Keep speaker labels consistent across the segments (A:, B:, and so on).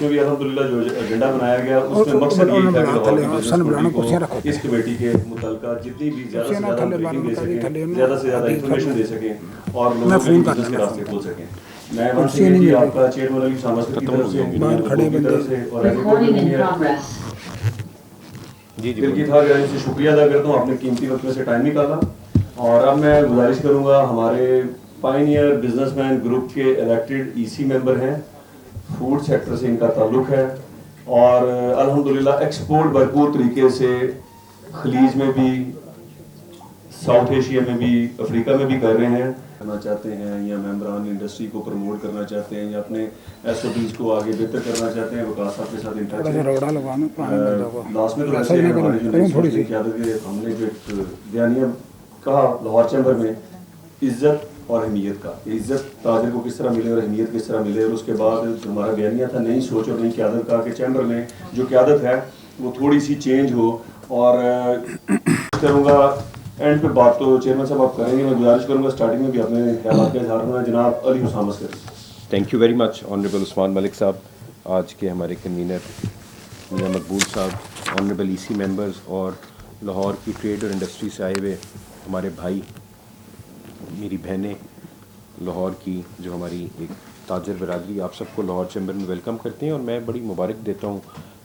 A: اس میں بھی الحمدللہ جو ایجنڈا بنایا گیا اس میں مقصد یہ تھا کہ لاہور کو اس کمیٹی کے متعلقہ جتنی بھی زیادہ سے زیادہ بریفنگ دے سکیں، زیادہ سے زیادہ انفارمیشن دے سکیں اور لوگوں کے بزنس کے راستے کھول سکیں. میں ونس اگین جی آپ کا چیئرمین علی سامسکر کی طرف سے کی طرف سے اور دل کی تھا کہ شکریہ ادا کرتا ہوں، آپ نے قیمتی وقت میں سے ٹائم نکالا. اور اب میں گزارش کروں گا، ہمارے پائنیئر بزنس مین گروپ کے الیکٹڈ ای سی ممبر ہیں، فوڈ سیکٹر سے ان کا تعلق ہے اور الحمدللہ ایکسپورٹ بھرپور طریقے سے خلیج میں بھی، ساؤتھ ایشیا میں بھی، افریقہ میں بھی کر رہے ہیں. کرنا چاہتے ہیں یا ممبران انڈسٹری کو پروموٹ کرنا چاہتے ہیں یا اپنے ایس او پیز کو آگے بہتر کرنا چاہتے ہیں، وکاس صاحب کے ساتھ ان ٹچ ہے. لاسٹ میں تو ویسے ہماری جو ریسورس کی قیادت ہے، ہم نے جو ایک بیانیہ کہا لاہور چیمبر میں عزت اور اہمیت کا، عزت تاجر کو کس طرح ملے اور اہمیت کس طرح ملے. اور اس کے بعد جو ہمارا بیانیہ تھا نئی سوچ اور نئی قیادت کا کہ چیمبر میں جو قیادت ہے وہ تھوڑی سی چینج ہو. اور کروں گا اینڈ پہ بات تو چیئرمین صاحب آپ کریں گے، میں گزارش کروں گا اسٹارٹنگ میں بھی اپنے خیالات کا اظہار ہونا. جناب علی سامسکر.
B: Thank you very much honourable Usman Malik Sahab, آج کے ہمارے کنوینر میاں مقبول صاحب، آنریبل ای سی ممبرز اور لاہور کی ٹریڈ اور انڈسٹری سے آئے ہوئے ہمارے بھائی، میری بہنیں لاہور کی جو ہماری ایک تاجر برادری، آپ سب کو لاہور چیمبر میں ویلکم کرتے ہیں. اور میں بڑی مبارک دیتا ہوں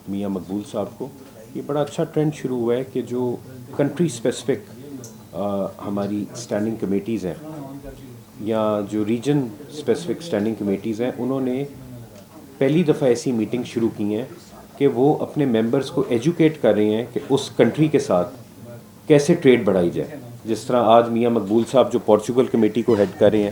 B: میاں مقبول صاحب کو. یہ بڑا اچھا ٹرینڈ شروع ہوا ہے کہ جو کنٹری اسپیسیفک ہماری اسٹینڈنگ کمیٹیز ہیں یا جو ریجن اسپیسیفک اسٹینڈنگ کمیٹیز ہیں، انہوں نے پہلی دفعہ ایسی میٹنگ شروع کی ہیں کہ وہ اپنے ممبرز کو ایجوکیٹ کر رہے ہیں کہ اس کنٹری کے ساتھ کیسے ٹریڈ بڑھائی جائے. جس طرح آج میاں مقبول صاحب جو پورچوگل کمیٹی کو ہیڈ کر رہے ہیں،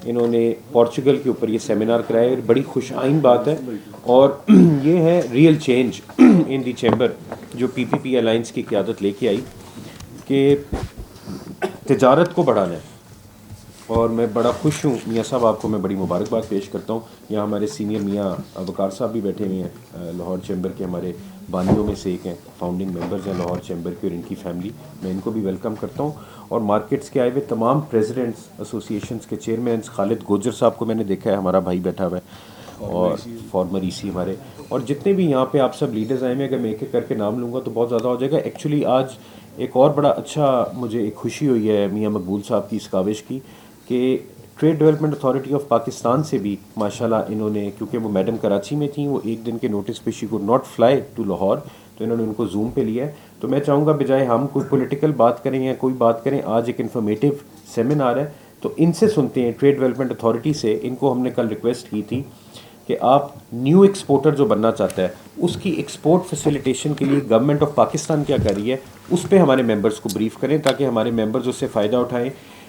B: انہوں نے پورچوگل کے اوپر یہ سیمینار کرایا، بڑی خوش آئند بات ہے. اور یہ ہے real change in the chamber جو پی پی پی الائنس کی قیادت لے کے آئی کہ تجارت کو بڑھانا ہے. اور میں بڑا خوش ہوں میاں صاحب، آپ کو میں بڑی مبارکباد پیش کرتا ہوں. یہاں ہمارے سینئر میاں وقار صاحب بھی بیٹھے ہوئے ہیں، لاہور چیمبر کے ہمارے بانیوں میں سے ایک ہیں، فاؤنڈنگ ممبرز ہیں لاہور چیمبر کے، اور ان کی فیملی، میں ان کو بھی ویلکم کرتا ہوں. اور مارکیٹس کے آئے ہوئے تمام پریزیڈنٹس، ایسوسیشنس کے چیئرمینس، خالد گوجر صاحب کو میں نے دیکھا ہے، ہمارا بھائی بیٹھا ہوا ہے، اور فارمر ای سی ہمارے، اور جتنے بھی یہاں پہ آپ سب لیڈرز آئے ہیں. اگر میں ایک ایک کر کے نام لوں گا تو بہت زیادہ ہو جائے گا. ایکچولی آج ایک اور بڑا اچھا مجھے ایک خوشی ہوئی ہے میاں مقبول صاحب کی اس کاوش کی کہ trade development authority of Pakistan سے بھی ماشاءاللہ انہوں نے، کیونکہ وہ میڈم کراچی میں تھیں، وہ ایک دن کے نوٹس پہ she could not fly to Lahore, تو انہوں نے ان کو زوم پہ لیا ہے. تو میں چاہوں گا بجائے ہم کوئی پولیٹیکل بات کریں یا کوئی بات کریں، آج ایک انفارمیٹیو سیمینار ہے تو ان سے سنتے ہیں. ٹریڈ ڈیولپمنٹ اتھارٹی سے ان کو ہم نے کل ریکویسٹ کی تھی کہ آپ نیو ایکسپورٹر جو بننا چاہتا ہے اس کی ایکسپورٹ فیسیلیٹیشن کے لیے گورنمنٹ آف پاکستان کیا کر رہی ہے اس پہ ہمارے ممبرز کو بریف کریں، تاکہ ہمارے ممبرز اس سے فائدہ اٹھائیں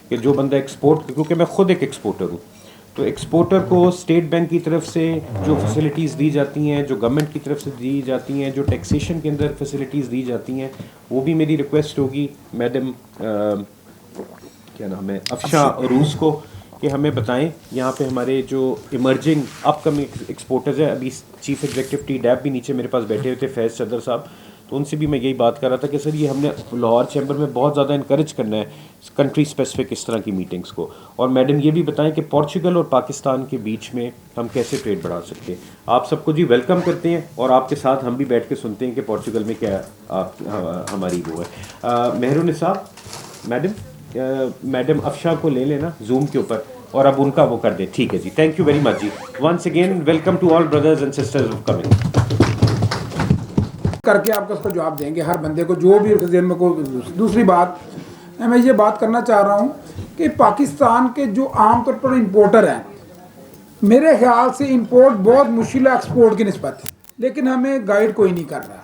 B: کہ جو بندہ ایکسپورٹ، کیونکہ میں خود ایک ایکسپورٹر ہوں، تو ایکسپورٹر کو اسٹیٹ بینک کی طرف سے جو فیسلٹیز دی جاتی ہیں، جو گورنمنٹ کی طرف سے دی جاتی ہیں، جو ٹیکسیشن کے اندر فیسلٹیز دی جاتی ہیں، وہ بھی میری ریکویسٹ ہوگی میڈم کیا نام ہے افشاں عروس کو کہ ہمیں بتائیں. یہاں پہ ہمارے جو ایمرجنگ اپ کمنگ ایکسپورٹرز ہیں، ابھی چیف ایگزیکٹو ٹی ڈیپ بھی نیچے میرے پاس بیٹھے ہوئے تھے، فیض صدر صاحب، تو ان سے بھی میں یہی بات کر رہا تھا کہ سر یہ ہم نے لاہور چیمبر میں بہت زیادہ انکریج کرنا ہے کنٹری اسپیسیفک اس طرح کی میٹنگس کو. اور میڈم یہ بھی بتائیں کہ پورچوگل اور پاکستان کے بیچ میں ہم کیسے ٹریڈ بڑھا سکتے ہیں. آپ سب کو جی ویلکم کرتے ہیں اور آپ کے ساتھ ہم بھی بیٹھ کے سنتے ہیں کہ پورچوگل میں کیا آپ ہماری وہ ہے. مہرالنساء میڈم افشاں کو لے لینا زوم کے اوپر اور اب ان کا وہ کر دیں. ٹھیک ہے جی، تھینک یو ویری مچ جی. Once again welcome to all brothers and sisters of coming.
C: کر کے آپ کو اس کا جواب دیں گے ہر بندے کو جو بھی ذہن میں کو. دوسری بات میں یہ بات کرنا چاہ رہا ہوں کہ پاکستان کے جو عام طور پر امپورٹر ہیں، میرے خیال سے امپورٹ بہت مشکل ہے ایکسپورٹ کی نسبت، لیکن ہمیں گائیڈ کوئی نہیں کر رہا.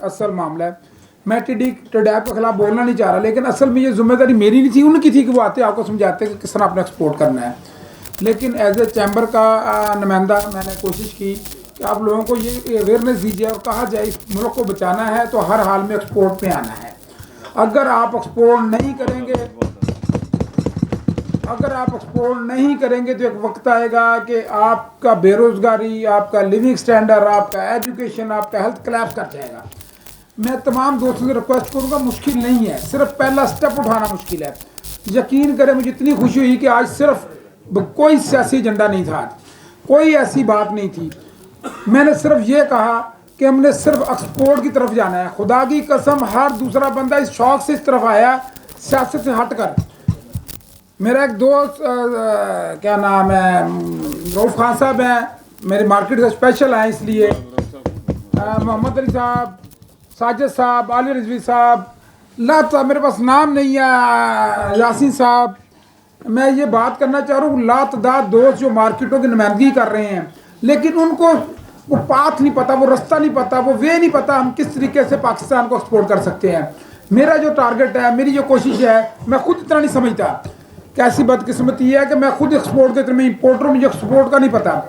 C: اصل معاملہ ہے، میں ٹی ڈیپ کے خلاف بولنا نہیں چاہ رہا، لیکن اصل میں یہ ذمہ داری میری نہیں تھی، ان کی تھی کہ وہ آتے آپ کو سمجھاتے کہ کس طرح اپنا ایکسپورٹ کرنا ہے. لیکن ایز اے چیمبر کا نمائندہ میں نے کوشش کی کہ آپ لوگوں کو یہ اویئرنیس دیجیے اور کہا جائے اس ملک کو بچانا ہے تو ہر حال میں ایکسپورٹ پہ آنا ہے. اگر آپ ایکسپورٹ نہیں کریں گے تو ایک وقت آئے گا کہ آپ کا بے روزگاری، آپ کا لیونگ سٹینڈرڈ، آپ کا ایجوکیشن، آپ کا ہیلتھ کلیپس کر جائے گا. میں تمام دوستوں سے ریکویسٹ کروں گا، مشکل نہیں ہے، صرف پہلا سٹیپ اٹھانا مشکل ہے. یقین کریں مجھے اتنی خوشی ہوئی کہ آج صرف کوئی سیاسی ایجنڈا نہیں تھا، کوئی ایسی بات نہیں تھی. میں نے صرف یہ کہا کہ ہم نے صرف ایکسپورٹ کی طرف جانا ہے. خدا کی قسم ہر دوسرا بندہ اس شوق سے اس طرف آیا سیاست سے ہٹ کر. میرا ایک دوست کیا نام ہے رؤف خان صاحب ہیں, میرے مارکیٹ سے اسپیشل ہیں, اس لیے محمد علی صاحب, ساجد صاحب, علی رضوی صاحب, لاتا میرے پاس نام نہیں ہے, یاسین صاحب. میں یہ بات کرنا چاہ رہا ہوں لاتعداد دوست جو مارکیٹوں کی نمائندگی کر رہے ہیں, لیکن ان کو وہ پاتھ نہیں پتا, وہ رستہ نہیں پتا, وہ وے نہیں پتا ہم کس طریقے سے پاکستان کو ایکسپورٹ کر سکتے ہیں. میرا جو ٹارگٹ ہے, میری جو کوشش ہے, میں خود اتنا نہیں سمجھتا. کیسی بدقسمتی ہے کہ میں خود ایکسپورٹ کے میں امپورٹر ہوں, مجھے ایکسپورٹ کا نہیں پتا.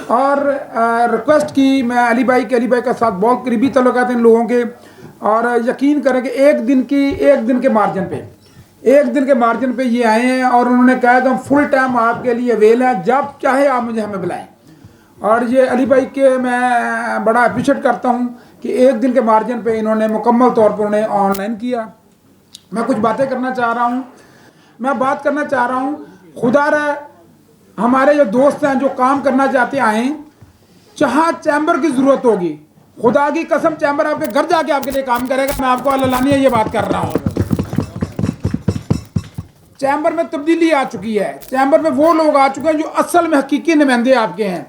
C: اور ریکویسٹ کی میں علی بھائی کے ساتھ بہت قریبی تعلقات ہیں ان لوگوں کے, اور یقین کریں کہ ایک دن کے مارجن پہ یہ آئے ہیں اور انہوں نے کہا کہ ہم فل ٹائم آپ کے لیے اویل ہیں, جب چاہے آپ ہمیں بلائیں. اور یہ علی بھائی کے میں بڑا اپریشیٹ کرتا ہوں کہ ایک دن کے مارجن پہ انہوں نے مکمل طور پر انہیں آن لائن کیا. میں کچھ باتیں کرنا چاہ رہا ہوں, میں بات کرنا چاہ رہا ہوں. خدا رہے ہمارے جو دوست ہیں جو کام کرنا چاہتے آئیں, جہاں چیمبر کی ضرورت ہوگی, خدا کی قسم چیمبر آپ کے گھر جا کے آپ کے لیے کام کرے گا. میں آپ کو علانیہ یہ بات کر رہا ہوں. چیمبر میں تبدیلی آ چکی ہے. چیمبر میں وہ لوگ آ چکے ہیں جو اصل میں حقیقی نمائندے آپ کے ہیں.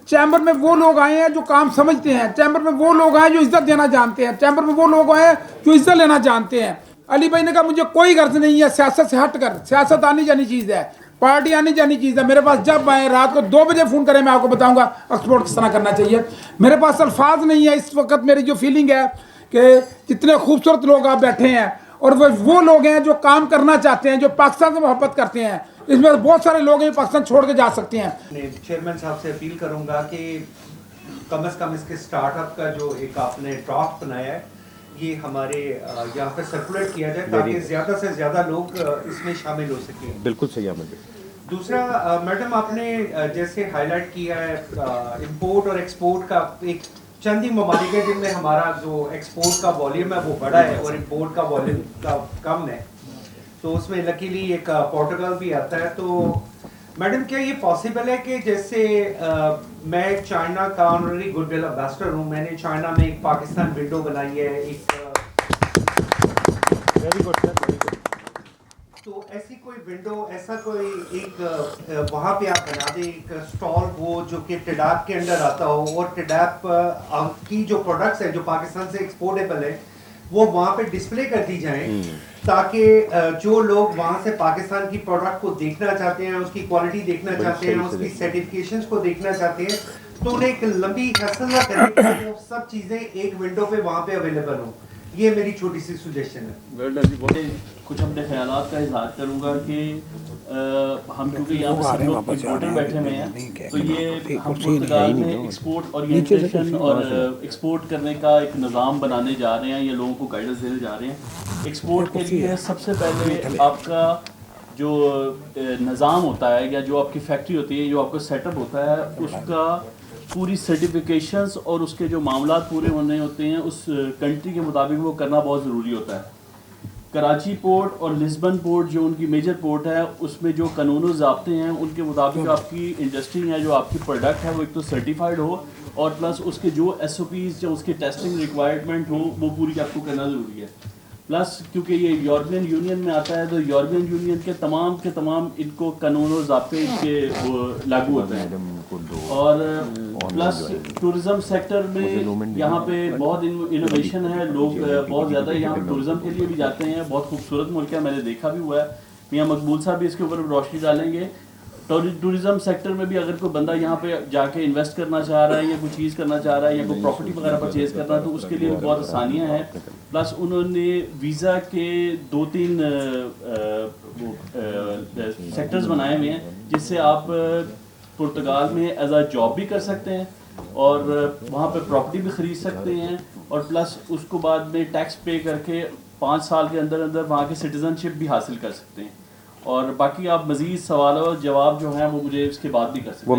C: چیمبر میں وہ لوگ آئے ہیں جو کام سمجھتے ہیں. چیمبر میں وہ لوگ آئے جو عزت دینا جانتے ہیں. چیمبر میں وہ لوگ آئے ہیں جو عزت لینا جانتے ہیں. علی بھائی نے کہا مجھے کوئی غرض نہیں ہے سیاست سے ہٹ کر, سیاست آنی جانی چیز ہے, پارٹی آنی جانی چیز ہے. میرے پاس جب آئے رات کو 2 بجے فون کریں, میں آپ کو بتاؤں گا ایکسپورٹ کس طرح کرنا چاہیے. میرے پاس الفاظ نہیں ہے اس وقت. میری جو فیلنگ ہے کہ جتنے خوبصورت لوگ آپ بیٹھے ہیں اور وہ لوگ ہیں جو کام کرنا چاہتے ہیں, جو پاکستان سے محبت کرتے ہیں. اس میں بہت سارے لوگ ہیں پاکستان چھوڑ کے جا سکتے ہیں.
D: چیئرمین صاحب سے اپیل کروں گا کہ کم از کم اس کے سٹارٹ اپ کا جو ایک آپ نے ڈرافٹ بنایا ہے یہ ہمارے یہاں پہ سرکولیٹ کیا جائے تاکہ زیادہ سے زیادہ لوگ اس میں شامل ہو سکیں.
B: بالکل صحیح احمد.
D: دوسرا میڈم آپ نے جیسے ہائی لائٹ کیا ہے امپورٹ اور ایکسپورٹ کا, ایک چند ہی ممالک ہیں جن میں ہمارا جو ایکسپورٹ کا والیوم ہے وہ بڑا ہے اور امپورٹ کا والیوم کا کم ہے. تو اس میں لکیلی ایک پورٹوگل بھی آتا ہے. تو میڈم کیا یہ پاسبل ہے کہ جیسے میں چائنا کا آنرری گڈ ول امبیسڈر ہوں, میں نے چائنا میں ایک پاکستان ونڈو بنائی ہے, ایک
B: ویری گڈ سر, ویری گڈ.
D: تو ایسی کوئی ونڈو, ایسا کوئی ایک وہاں پہ آپ بنا دیں ایک اسٹال وہ جو کہ ٹڈاپ کے انڈر آتا ہو, اور ٹڈاپ کی جو پروڈکٹس ہیں جو پاکستان سے ایکسپورٹیبل ہیں وہ وہاں پہ ڈسپلے کر دی جائیں تاکہ جو لوگ وہاں سے پاکستان کی پروڈکٹ کو دیکھنا چاہتے ہیں, اس کی کوالٹی دیکھنا چاہتے ہیں, اس کی سرٹیفکیشنز کو دیکھنا چاہتے ہیں, تو انہیں ایک لمبی حسن نہ کرنے کے لیے سب چیزیں ایک ونڈو پہ وہاں پہ اویلیبل ہوں. یہ میری چھوٹی سی سجیشن ہے.
E: کچھ اپنے خیالات کا اظہار کروں گا کہ ہم کیونکہ یہاں پہ سب لوگ امپورٹر بیٹھے ہوئے ہیں, تو یہ ہم پرتگال میں ایکسپورٹ اورینٹیشن اور ایکسپورٹ کرنے کا ایک نظام بنانے جا رہے ہیں, یا لوگوں کو گائیڈنس دینے جا رہے ہیں. ایکسپورٹ کے لیے سب سے پہلے آپ کا جو نظام ہوتا ہے یا جو آپ کی فیکٹری ہوتی ہے, جو آپ کا سیٹ اپ ہوتا ہے, اس کا پوری سرٹیفکیشنز اور اس کے جو معاملات پورے ہونے ہوتے ہیں اس کنٹری کے مطابق وہ کرنا بہت ضروری ہوتا ہے. کراچی پورٹ اور لسبن پورٹ جو ان کی میجر پورٹ ہے, اس میں جو قانون و ضابطے ہیں ان کے مطابق آپ کی انڈسٹری ہے, جو آپ کی پروڈکٹ ہے وہ ایک تو سرٹیفائڈ ہو, اور پلس اس کے جو ایس او پیز جو اس کی ٹیسٹنگ ریکوائرمنٹ ہو وہ پوری آپ کو کرنا ضروری ہے. پلس کیونکہ یہ یورپین یونین میں آتا ہے, تو یورپین یونین کے تمام ان کو قانون و ضابطے کے لاگو ہوتے ہیں. اور پلس ٹورزم سیکٹر میں یہاں پہ بہت انوویشن ہے, لوگ بہت زیادہ یہاں پہ ٹورزم کے لیے بھی جاتے ہیں. بہت خوبصورت ملک ہے, میں نے دیکھا بھی ہوا ہے. میاں مقبول صاحب بھی اس کے اوپر روشنی ڈالیں گے. ٹورزم سیکٹر میں بھی اگر کوئی بندہ یہاں پہ جا کے انویسٹ کرنا چاہ رہا ہے یا کوئی چیز کرنا چاہ رہا ہے یا کوئی پراپرٹی وغیرہ پرچیز کرنا ہے, تو اس کے لیے بھی بہت آسانیاں ہیں. پلس انہوں نے ویزا کے 2-3 سیکٹرز بنائے ہوئے ہیں جس سے آپ پرتگال میں ایز اے جاب بھی کر سکتے ہیں اور وہاں پہ پراپرٹی بھی خرید سکتے ہیں, اور پلس اس کو بعد میں ٹیکس پے کر کے 5 سال کے اندر وہاں کی سٹیزن شپ بھی حاصل کر سکتے ہیں. اور باقی آپ مزید سوال و جواب جو ہیں وہ مجھے اس کے بعد بھی کر سکتے ہیں.